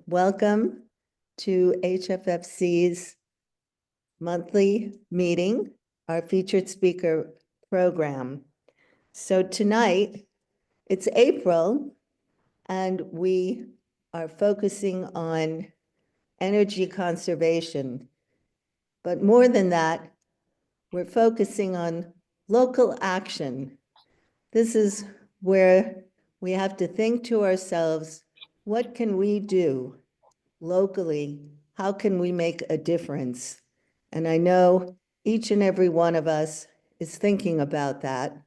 welcome to HFFC's monthly meeting, our featured speaker program. So tonight, it's April, and we are focusing on energy conservation. But more than that, we're focusing on local action. This is where we have to think to ourselves, what can we do locally? How can we make a difference? And I know each and every one of us is thinking about that.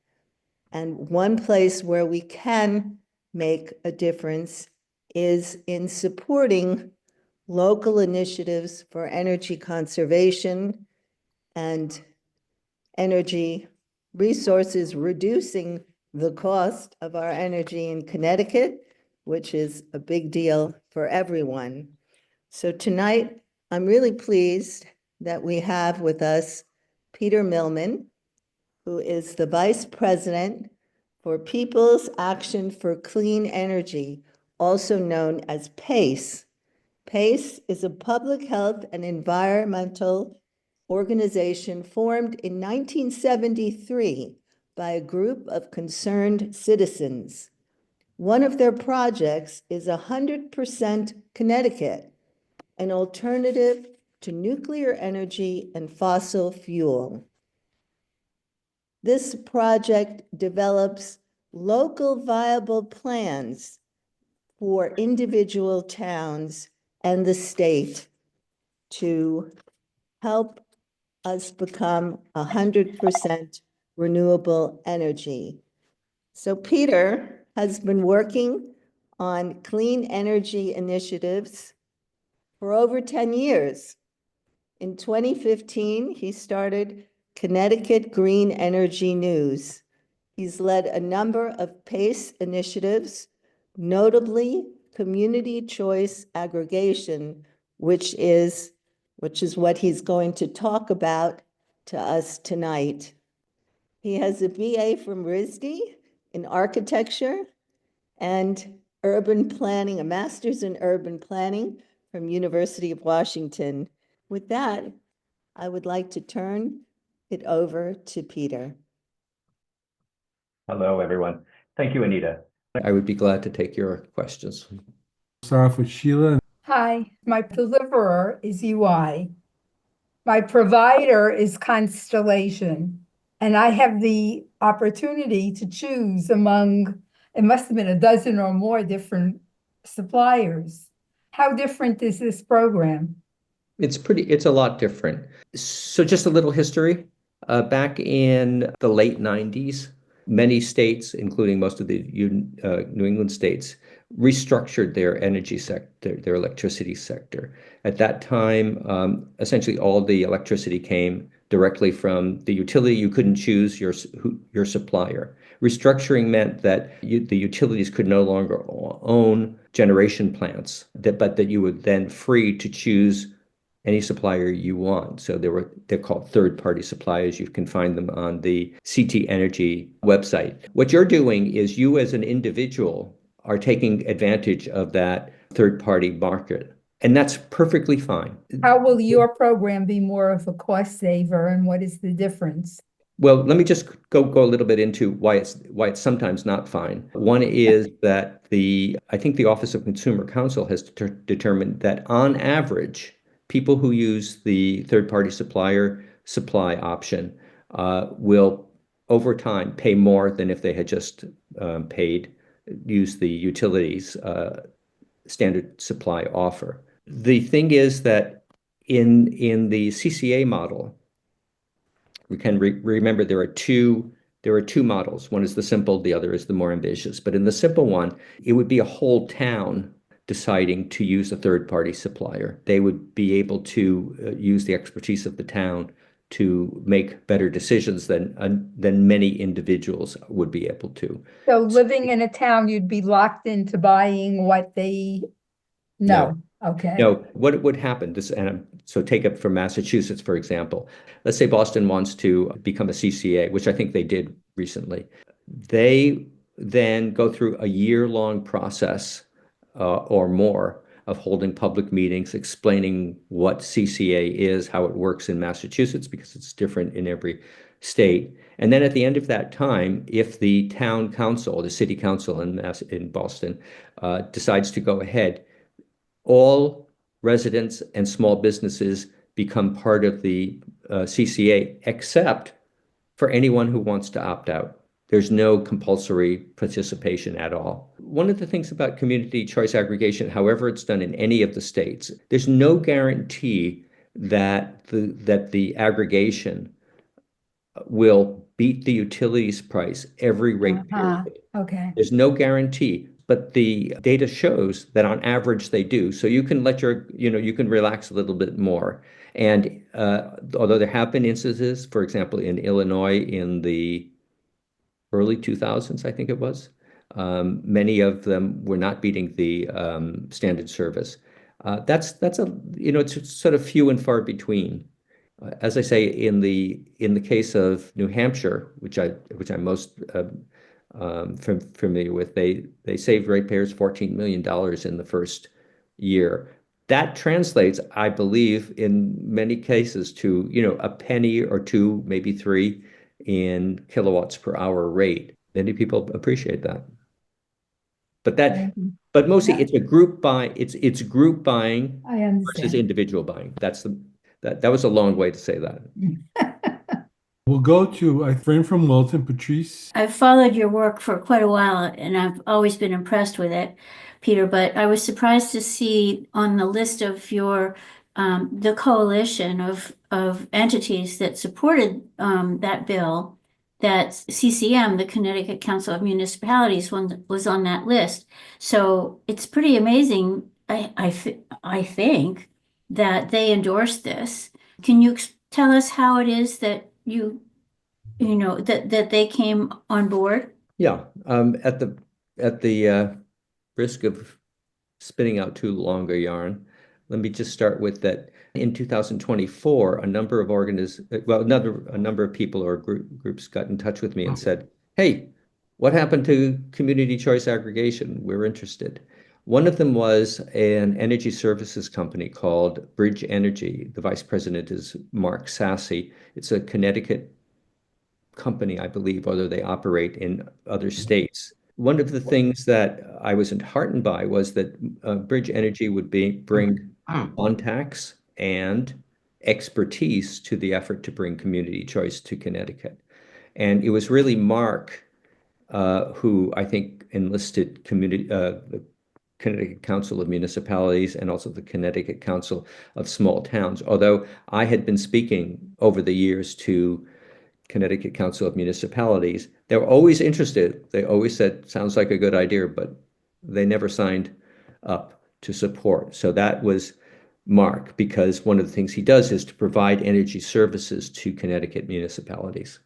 And one place where we can make a difference is in supporting local initiatives for energy conservation and energy resources, reducing the cost of our energy in Connecticut, which is a big deal for everyone. So tonight, I'm really pleased that we have with us Peter Millman, who is the Vice President for People's Action for Clean Energy, also known as PACE. PACE is a public health and environmental organization formed in 1973 by a group of concerned citizens. One of their projects is 100% Connecticut, an alternative to nuclear energy and fossil fuel. This project develops local viable plans for individual towns and the state to help us become 100% renewable energy. So Peter has been working on clean energy initiatives for over 10 years. In 2015, he started Connecticut Green Energy News. He's led a number of PACE initiatives, notably Community Choice Aggregation, which is what he's going to talk about to us tonight. He has a BA from RISD in architecture and urban planning, a master's in urban planning from University of Washington. With that, I would like to turn it over to Peter. Hello, everyone. Thank you, Anita. I would be glad to take your questions. Start off with Sheila. Hi, my deliverer is UI. My provider is Constellation. And I have the opportunity to choose among, it must have been a dozen or more different suppliers. How different is this program? It's a lot different. So just a little history. Back in the late 90s, many states, including most of the New England states, restructured their energy sector, their electricity sector. At that time, essentially all the electricity came directly from the utility. You couldn't choose your supplier. Restructuring meant that the utilities could no longer own generation plants, but that you were then free to choose any supplier you want. So they're called third-party suppliers. You can find them on the CT Energy website. What you're doing is you as an individual are taking advantage of that third-party market. And that's perfectly fine. How will your program be more of a cost saver, and what is the difference? Well, let me just go a little bit into why it's sometimes not fine. One is that I think the Office of Consumer Counsel has determined that on average, people who use the third-party supply option will, over time, pay more than if they had just used the utilities standard supply offer. The thing is that in the CCA model, we can remember there are two models. One is the simple, the other is the more ambitious. But in the simple one, it would be a whole town deciding to use a third-party supplier. They would be able to use the expertise of the town to make better decisions than many individuals would be able to. So living in a town, you'd be locked into buying what they know. Okay. No, what would happen, so take it from Massachusetts, for example. Let's say Boston wants to become a CCA, which I think they did recently. They then go through a year-long process or more of holding public meetings, explaining what CCA is, how it works in Massachusetts, because it's different in every state. And then at the end of that time, if the town council, the city council in Boston, decides to go ahead, all residents and small businesses become part of the CCA, except for anyone who wants to opt out. There's no compulsory participation at all. One of the things about community choice aggregation, however it's done in any of the states, there's no guarantee that the aggregation will beat the utilities price every rate period. Okay. There's no guarantee, but the data shows that on average they do. So you can you can relax a little bit more. And although there have been instances, for example, in Illinois in the early 2000s, I think it was, many of them were not beating the standard service. It's sort of few and far between. As I say, in the case of New Hampshire, which I'm most familiar with, they saved ratepayers $14 million in the first year. That translates, I believe, in many cases to a penny or two, maybe three, in kilowatts per hour rate. Many people appreciate that. But mostly it's a group buy. It's group buying I versus understand. individual buying. That was a long way to say that. We'll go to a friend from Wilton, Patrice. I've followed your work for quite a while and I've always been impressed with it, Peter, but I was surprised to see on the list of your the coalition of entities that supported that bill that CCM, the Connecticut Council of Municipalities, was on that list. So it's pretty amazing, I think, that they endorsed this. Can you tell us how it is that that they came on board? Yeah. At the risk of spinning out too long a yarn, let me just start with that. In 2024, a number of people or groups got in touch with me and said, "Hey, what happened to community choice aggregation? We're interested." One of them was an energy services company called Bridge Energy. The vice president is Mark Sassy. It's a Connecticut company, I believe, although they operate in other states. One of the things that I was heartened by was that Bridge Energy would bring contacts and expertise to the effort to bring community choice to Connecticut. And it was really Mark who I think enlisted the Connecticut Council of Municipalities and also the Connecticut Council of Small Towns. Although I had been speaking over the years to Connecticut Council of Municipalities, they were always interested. They always said, sounds like a good idea, but they never signed up to support. So that was Mark, because one of the things he does is to provide energy services to Connecticut municipalities.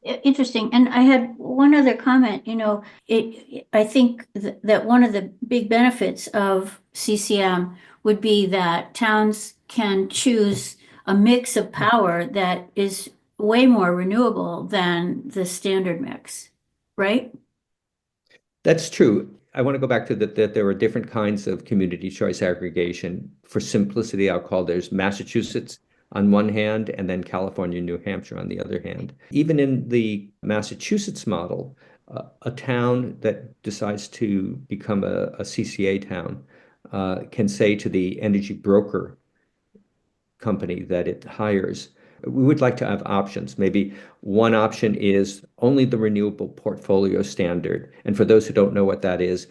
Interesting. And I had one other comment, I think that one of the big benefits of CCM would be that towns can choose a mix of power that is way more renewable than the standard mix, right? That's true. I want to go back to that there are different kinds of community choice aggregation. For simplicity, I'll call there's Massachusetts on one hand, and then California, New Hampshire on the other hand. Even in the Massachusetts model, a town that decides to become a CCA town can say to the energy broker company that it hires, we would like to have options. Maybe one option is only the renewable portfolio standard. And for those who don't know what that is,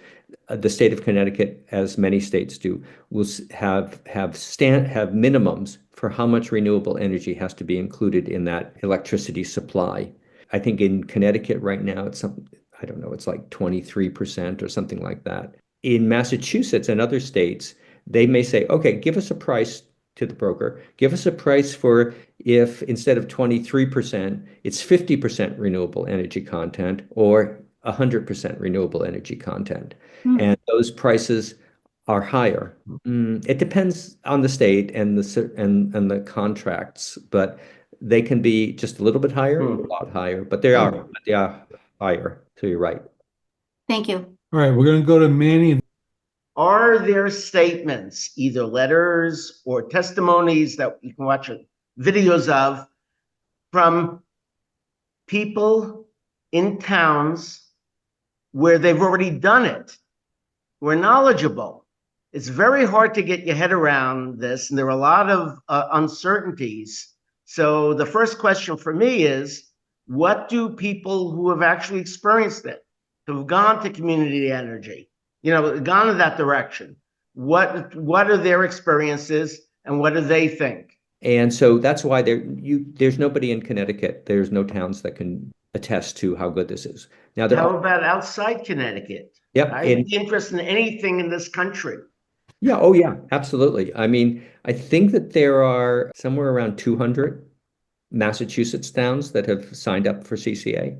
the state of Connecticut, as many states do, will have minimums for how much renewable energy has to be included in that electricity supply. I think in Connecticut right now, it's I don't know, it's like 23% or something like that. In Massachusetts and other states, they may say, okay, give us a price to the broker, give us a price for if instead of 23%, it's 50% renewable energy content or 100% renewable energy content. And those prices are higher. It depends on the state and the contracts, but they can be just a little bit higher, a lot higher, but they are higher. So you're right. Thank you. All right, we're going to go to Manny. are there statements, either letters or testimonies that you can watch videos of from people in towns where they've already done it, who are knowledgeable? It's very hard to get your head around this, and there are a lot of uncertainties. So the first question for me is, what do people who have actually experienced it, who've gone to community energy, gone in that direction, what are their experiences and what do they think? And so that's why there's nobody in Connecticut, there's no towns that can attest to how good this is. Now, How about outside Connecticut? Yep. I'd be interested in anything in this country. Yeah, oh yeah, absolutely. I mean, I think that there are somewhere around 200 Massachusetts towns that have signed up for CCA.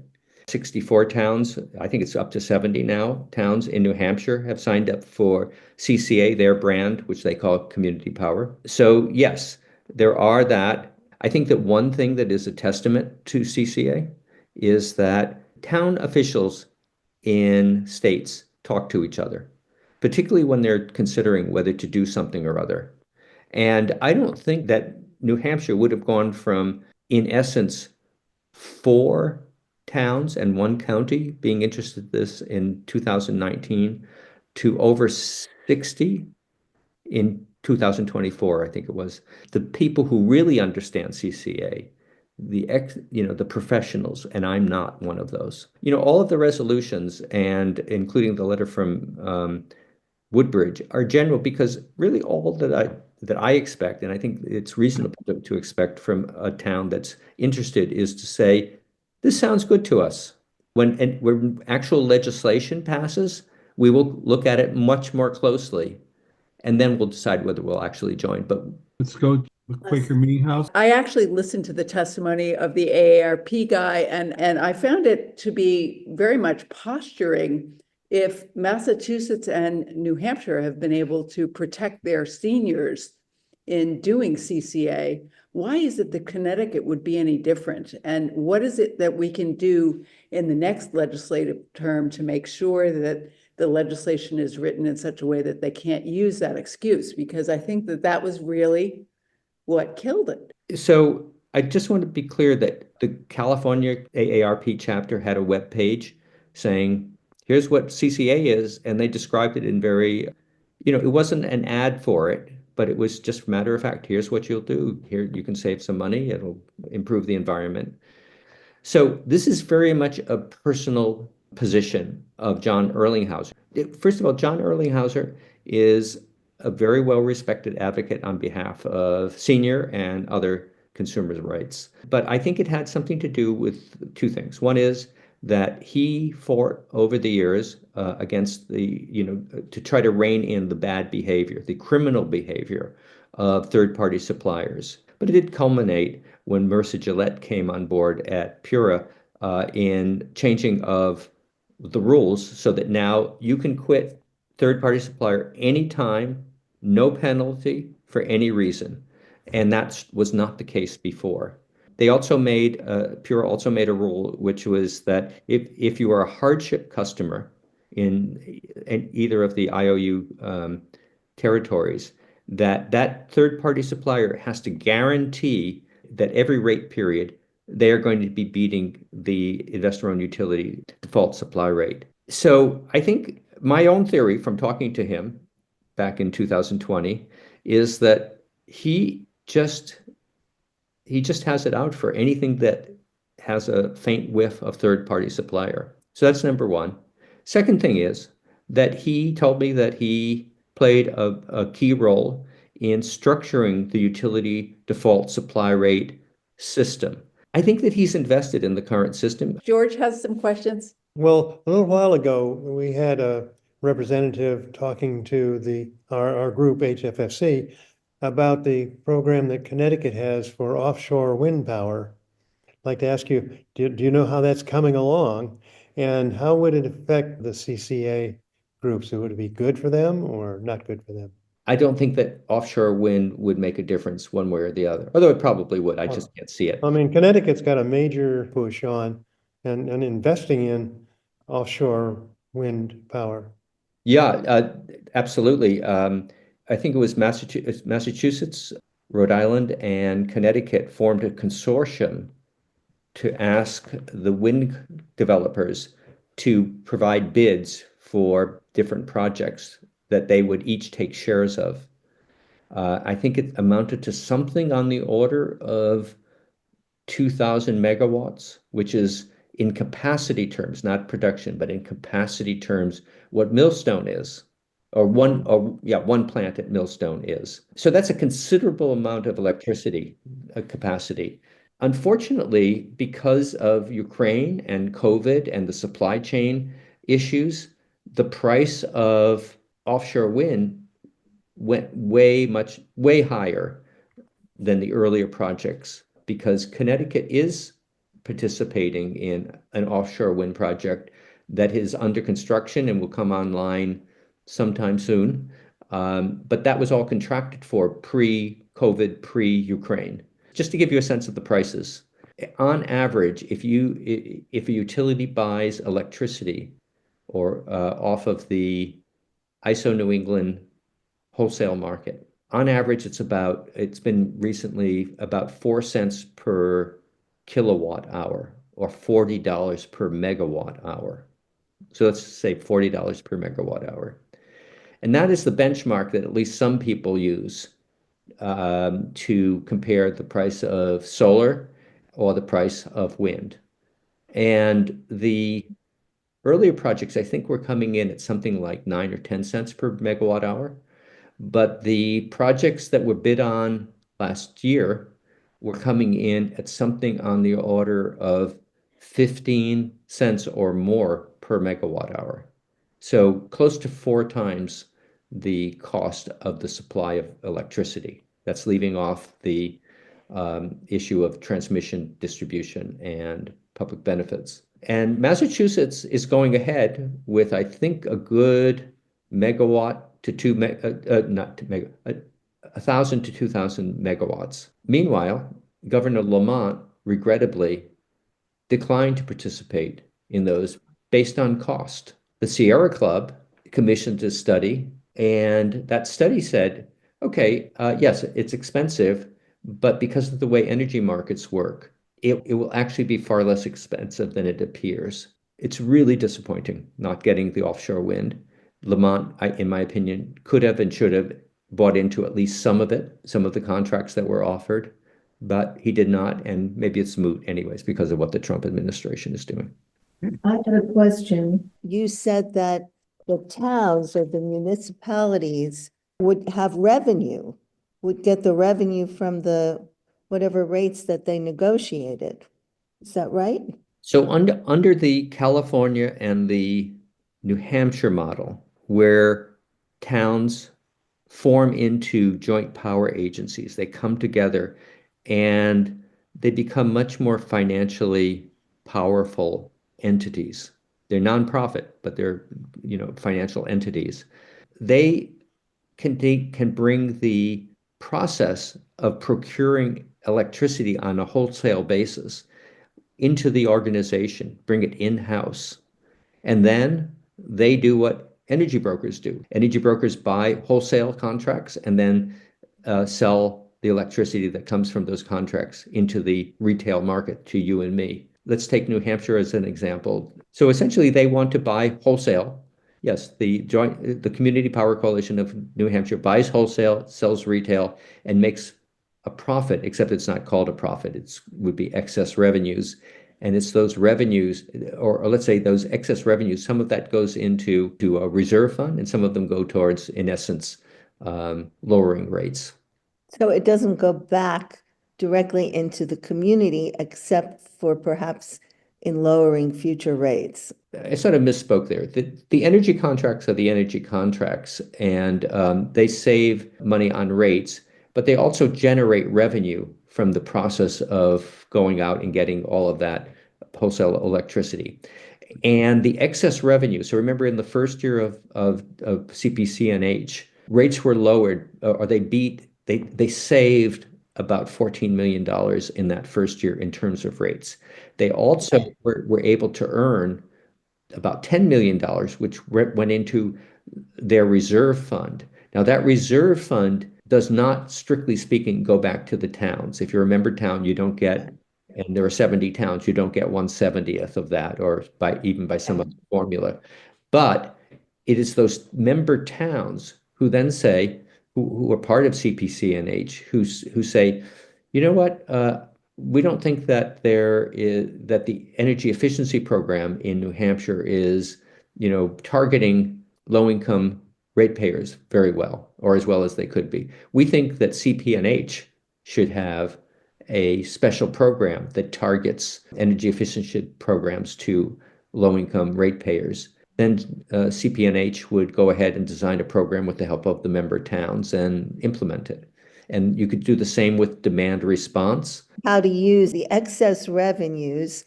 64 towns, I think it's up to 70 now, towns in New Hampshire have signed up for CCA, their brand, which they call Community Power. So yes, there are that. I think that one thing that is a testament to CCA is that town officials in states talk to each other, particularly when they're considering whether to do something or other. And I don't think that New Hampshire would have gone from, in essence, 4 towns and 1 county being interested in this in 2019 to over 60 in 2024, I think it was. The people who really understand CCA, the professionals, and I'm not one of those. All of the resolutions, and including the letter from Woodbridge, are general, because really all that I expect, and I think it's reasonable to expect from a town that's interested, is to say, this sounds good to us. When actual legislation passes, we will look at it much more closely, and then we'll decide whether we'll actually join. But Let's go to the Quaker Meeting House. I actually listened to the testimony of the AARP guy, and I found it to be very much posturing. If Massachusetts and New Hampshire have been able to protect their seniors in doing CCA, why is it that Connecticut would be any different? And what is it that we can do in the next legislative term to make sure that the legislation is written in such a way that they can't use that excuse? Because I think that that was really what killed it. So I just want to be clear that the California AARP chapter had a web page saying, here's what CCA is, and they described it in very, it wasn't an ad for it, but it was just matter of fact, here's what you'll do. Here you can save some money, it'll improve the environment. So this is very much a personal position of John Erlinghauser. First of all, John Erlinghauser is a very well-respected advocate on behalf of senior and other consumers' rights. But I think it had something to do with 2 things. One is that he fought over the years against to try to rein in the bad behavior, the criminal behavior of third-party suppliers. But it did culminate when Mercer Gillette came on board at Pura in changing of the rules so that now you can quit third-party supplier anytime, no penalty for any reason. And that was not the case before. They also Pura also made a rule, which was that if you are a hardship customer in either of the IOU territories, that third-party supplier has to guarantee that every rate period they are going to be beating the investor-owned utility default supply rate. So I think my own theory from talking to him back in 2020 is that he just has it out for anything that has a faint whiff of third-party supplier. So that's number one. Second thing is that he told me that he played a key role in structuring the utility default supply rate system. I think that he's invested in the current system. George has some questions. Well, a little while ago, we had a representative talking to our group, HFFC, about the program that Connecticut has for offshore wind power. I'd like to ask you, do you know how that's coming along? And how would it affect the CCA groups? Would it be good for them or not good for them? I don't think that offshore wind would make a difference one way or the other, although it probably would. I just can't see it. I mean, Connecticut's got a major push on and investing in offshore wind power. Yeah, absolutely. I think it was Massachusetts, Rhode Island, and Connecticut formed a consortium to ask the wind developers to provide bids for different projects that they would each take shares of. I think it amounted to something on the order of 2,000 megawatts, which is in capacity terms, not production, but in capacity terms, what Millstone is, one plant at Millstone is. So that's a considerable amount of electricity capacity. Unfortunately, because of Ukraine and COVID and the supply chain issues, the price of offshore wind went way higher than the earlier projects because Connecticut is participating in an offshore wind project that is under construction and will come online sometime soon. But that was all contracted for pre-COVID, pre-Ukraine. Just to give you a sense of the prices, on average, if a utility buys electricity or off of the ISO New England wholesale market, on average, it's been recently about 4 cents per kilowatt hour or $40 per megawatt hour. So let's say $40 per megawatt hour. And that is the benchmark that at least some people use to compare the price of solar or the price of wind. And the earlier projects, I think, were coming in at something like 9 or 10 cents per megawatt hour. But the projects that were bid on last year were coming in at something on the order of 15 cents or more per megawatt hour. So close to 4 times the cost of the supply of electricity. That's leaving off the issue of transmission, distribution, and public benefits. And Massachusetts is going ahead with, I think, a good megawatt to not to mega, 1,000 to 2,000 megawatts. Meanwhile, Governor Lamont regrettably declined to participate in those based on cost. The Sierra Club commissioned a study, and that study said, okay, yes, it's expensive, but because of the way energy markets work, it will actually be far less expensive than it appears. It's really disappointing not getting the offshore wind. Lamont, in my opinion, could have and should have bought into at least some of it, some of the contracts that were offered, but he did not, and maybe it's moot anyways because of what the Trump administration is doing. I have a question. You said that the towns or the municipalities would have revenue, would get the revenue from the whatever rates that they negotiated. Is that right? So under the California and the New Hampshire model, where towns form into joint power agencies, they come together and they become much more financially powerful entities. They're nonprofit, but they're, financial entities. They can bring the process of procuring electricity on a wholesale basis into the organization, bring it in-house. And then they do what energy brokers do. Energy brokers buy wholesale contracts and then sell the electricity that comes from those contracts into the retail market to you and me. Let's take New Hampshire as an example. So essentially they want to buy wholesale. Yes, the Community Power Coalition of New Hampshire buys wholesale, sells retail, and makes a profit, except it's not called a profit. It would be excess revenues. And it's those revenues, or let's say those excess revenues, some of that goes into a reserve fund, and some of them go towards, in essence, lowering rates. So it doesn't go back directly into the community, except for perhaps in lowering future rates. I sort of misspoke there. The energy contracts are the energy contracts, and they save money on rates, but they also generate revenue from the process of going out and getting all of that wholesale electricity. And the excess revenue, so remember in the first year of CPCNH, rates were lowered, or they saved about $14 million in that first year in terms of rates. They also were able to earn about $10 million, which went into their reserve fund. Now, that reserve fund does not, strictly speaking, go back to the towns. If you're a member town, you don't get, and there are 70 towns, you don't get 1/70th of that, or even by some other formula. But it is those member towns who then say, who are part of CPCNH, who say, you know what, we don't think that that the energy efficiency program in New Hampshire is, targeting low-income ratepayers very well, or as well as they could be. We think that CPNH should have a special program that targets energy efficiency programs to low-income ratepayers. Then CPNH would go ahead and design a program with the help of the member towns and implement it. And you could do the same with demand response. How to use the excess revenues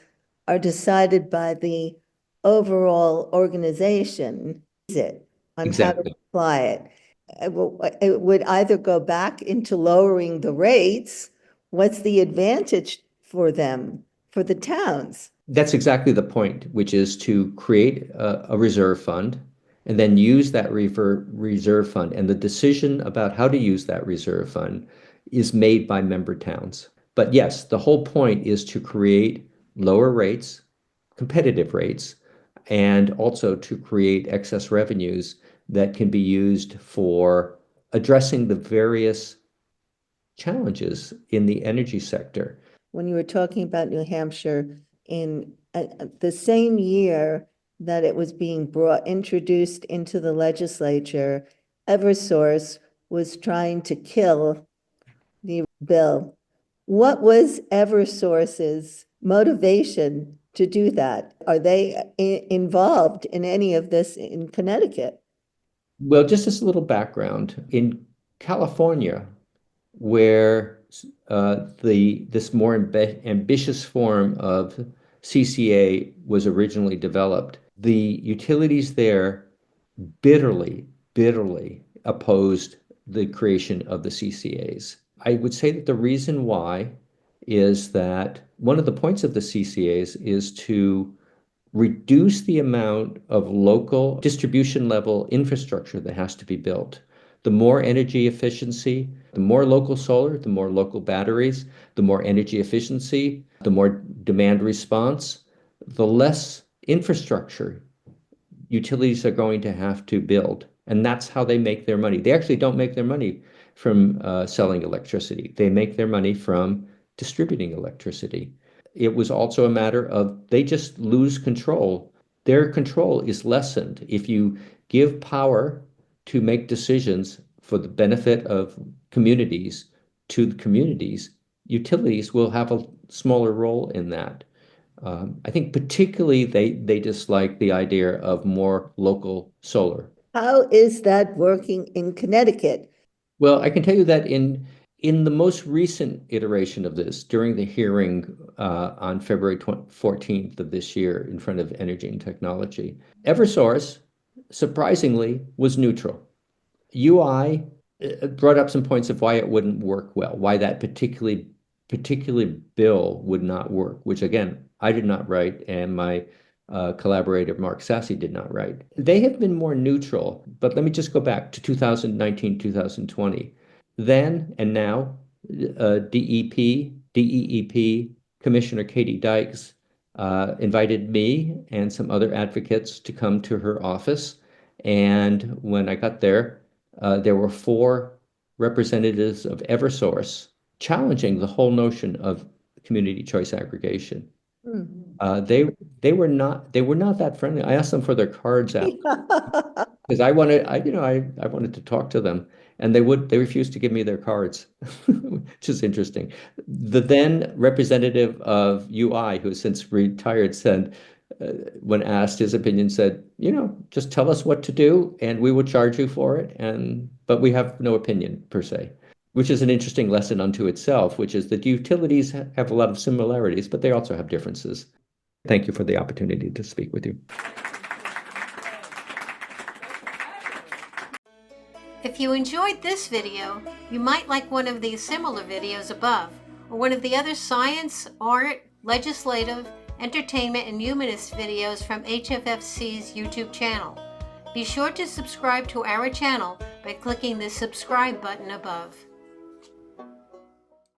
are decided by the overall organization, on how to Exactly. apply it. It would either go back into lowering the rates. What's the advantage for them, for the towns? That's exactly the point, which is to create a reserve fund and then use that reserve fund. And the decision about how to use that reserve fund is made by member towns. But yes, the whole point is to create lower rates, competitive rates, and also to create excess revenues that can be used for addressing the various challenges in the energy sector. When you were talking about New Hampshire, in the same year that it was being introduced into the legislature, Eversource was trying to kill the bill. What was Eversource's motivation to do that? Are they involved in any of this in Connecticut? Well, just as a little background, in California, where this more ambitious form of CCA was originally developed, the utilities there bitterly opposed the creation of the CCAs. I would say that the reason why is that one of the points of the CCAs is to reduce the amount of local distribution level infrastructure that has to be built. The more energy efficiency, the more local solar, the more local batteries, the more energy efficiency, the more demand response, the less infrastructure utilities are going to have to build. And that's how they make their money. They actually don't make their money from selling electricity. They make their money from distributing electricity. It was also a matter of they just lose control. Their control is lessened. If you give power to make decisions for the benefit of communities to the communities, utilities will have a smaller role in that. I think particularly they dislike the idea of more local solar. How is that working in Connecticut? Well, I can tell you that in the most recent iteration of this, during the hearing on February 14th of this year in front of Energy and Technology, Eversource, surprisingly, was neutral. UI brought up some points of why it wouldn't work well, why that particular bill would not work, which again, I did not write, and my collaborator Mark Sassy did not write. They have been more neutral, but let me just go back to 2019, 2020. Then and now, DEEP, Commissioner Katie Dykes invited me and some other advocates to come to her office. And when I got there, there were 4 representatives of Eversource challenging the whole notion of community choice aggregation. They were not that friendly. I asked them for their cards out because I wanted to talk to them, and they refused to give me their cards, which is interesting. The then representative of UI, who has since retired, said, when asked his opinion, said, just tell us what to do and we will charge you for it, but we have no opinion per se, which is an interesting lesson unto itself, which is that utilities have a lot of similarities, but they also have differences. Thank you for the opportunity to speak with you. If you enjoyed this video, you might like one of these similar videos above, or one of the other science, art, legislative, entertainment, and humanist videos from HFFC's YouTube channel. Be sure to subscribe to our channel by clicking the subscribe button above.